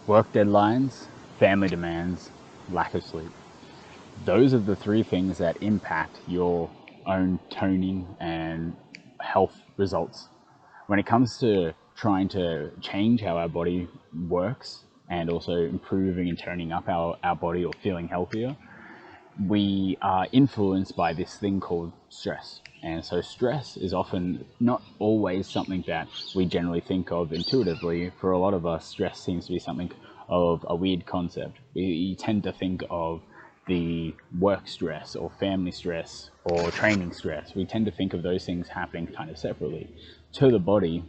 Work deadlines, family demands, lack of sleep. Those are the three things that impact your own toning and health results. When it comes to trying to change how our body works and also improving and toning up our body or feeling healthier, we are influenced by this thing called stress. And so stress is often not always something that we generally think of intuitively. For a lot of us, stress seems to be something of a weird concept. We tend to think of the work stress or family stress or training stress. We tend to think of those things happening kind of separately. To the body,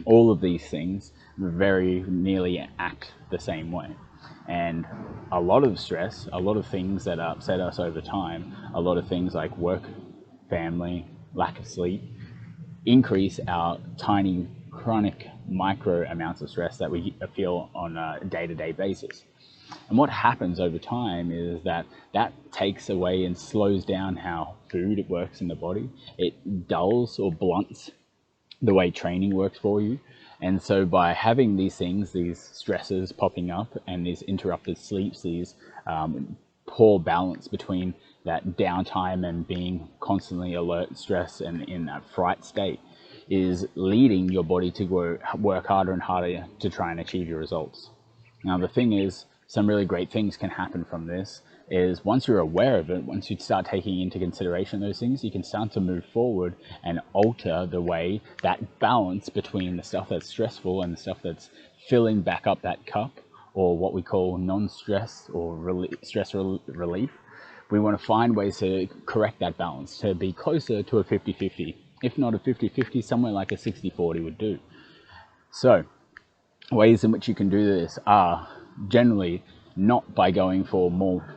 all of these things very nearly act the same way. And a lot of stress, a lot of things that upset us over time, a lot of things like work, family, lack of sleep, increase our tiny chronic micro amounts of stress that we feel on a day-to-day basis. And what happens over time is that takes away and slows down how food works in the body. It dulls or blunts the way training works for you. And so by having these things, these stresses popping up and these interrupted sleeps, these poor balance between that downtime and being constantly alert, stress, and in that fright state, is leading your body to work harder and harder to try and achieve your results. Now, the thing is, some really great things can happen from this is once you're aware of it, once you start taking into consideration those things, you can start to move forward and alter the way that balance between the stuff that's stressful and the stuff that's filling back up that cup, or what we call non-stress or stress relief. We want to find ways to correct that balance, to be closer to a 50-50. If not a 50-50, somewhere like a 60-40 would do. So, ways in which you can do this are generally not by going for more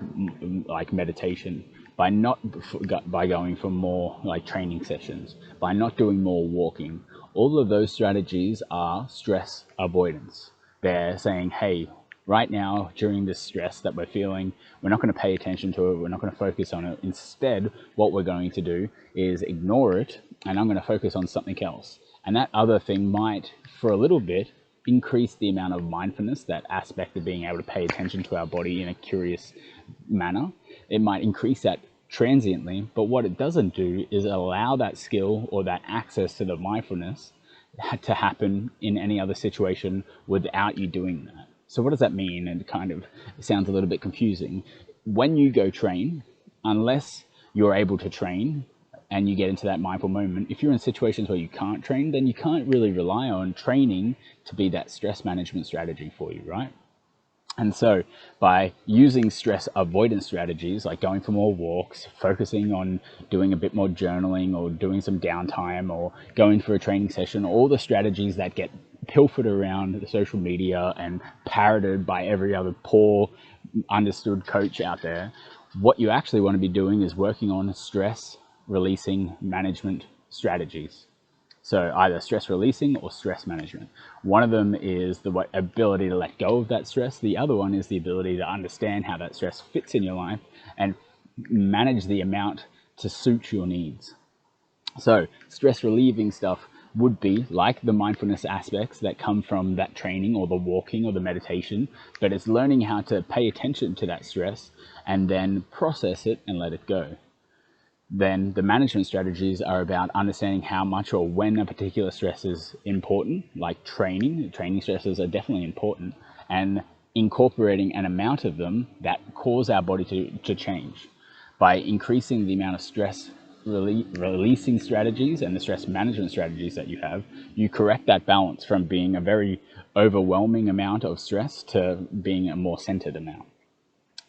like meditation, by going for more like training sessions, by not doing more walking. All of those strategies are stress avoidance. They're saying, hey, right now during this stress that we're feeling, we're not going to pay attention to it, we're not going to focus on it. Instead, what we're going to do is ignore it, and I'm going to focus on something else. And that other thing might, for a little bit, increase the amount of mindfulness, that aspect of being able to pay attention to our body in a curious manner. It might increase that transiently, but what it doesn't do is allow that skill or that access to the mindfulness to happen in any other situation without you doing that. So what does that mean? And it sounds a little bit confusing. When you go train, unless you're able to train and you get into that mindful moment, if you're in situations where you can't train, then you can't really rely on training to be that stress management strategy for you, right? And so by using stress avoidance strategies, like going for more walks, focusing on doing a bit more journaling or doing some downtime or going for a training session, all the strategies that get pilfered around the social media and parroted by every other poor understood coach out there, what you actually want to be doing is working on stress releasing management strategies. So either stress releasing or stress management. One of them is the ability to let go of that stress. The other one is the ability to understand how that stress fits in your life and manage the amount to suit your needs. So stress relieving stuff would be like the mindfulness aspects that come from that training or the walking or the meditation, but it's learning how to pay attention to that stress and then process it and let it go. Then the management strategies are about understanding how much or when a particular stress is important, like training. Training stresses are definitely important, and incorporating an amount of them that cause our body to change. By increasing the amount of stress releasing strategies and the stress management strategies that you have, you correct that balance from being a very overwhelming amount of stress to being a more centered amount.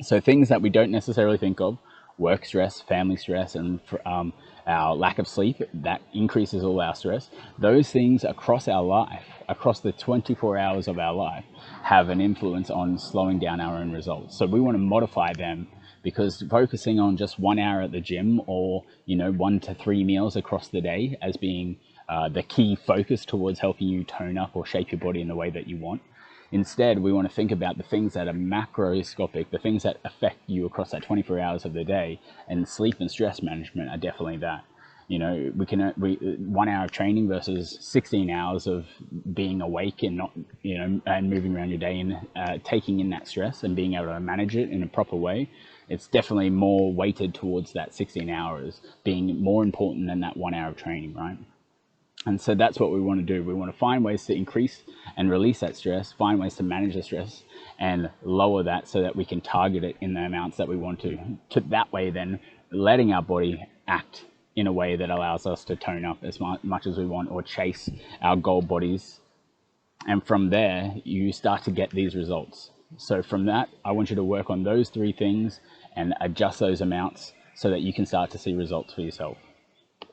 So things that we don't necessarily think of: work stress, family stress, and our lack of sleep, that increases all our stress. Those things across our life, across the 24 hours of our life, have an influence on slowing down our own results. So we want to modify them, because focusing on just 1 hour at the gym or 1 to 3 meals across the day as being the key focus towards helping you tone up or shape your body in the way that you want. Instead, we want to think about the things that are macroscopic, the things that affect you across that 24 hours of the day, and sleep and stress management are definitely that. We 1 hour of training versus 16 hours of being awake and not, and moving around your day and taking in that stress and being able to manage it in a proper way. It's definitely more weighted towards that 16 hours being more important than that 1 hour of training, right? And so that's what we want to do. We want to find ways to increase and release that stress, find ways to manage the stress and lower that so that we can target it in the amounts that we want to that way then letting our body act in a way that allows us to tone up as much as we want or chase our goal bodies. And from there, you start to get these results. So from that, I want you to work on those 3 things and adjust those amounts so that you can start to see results for yourself.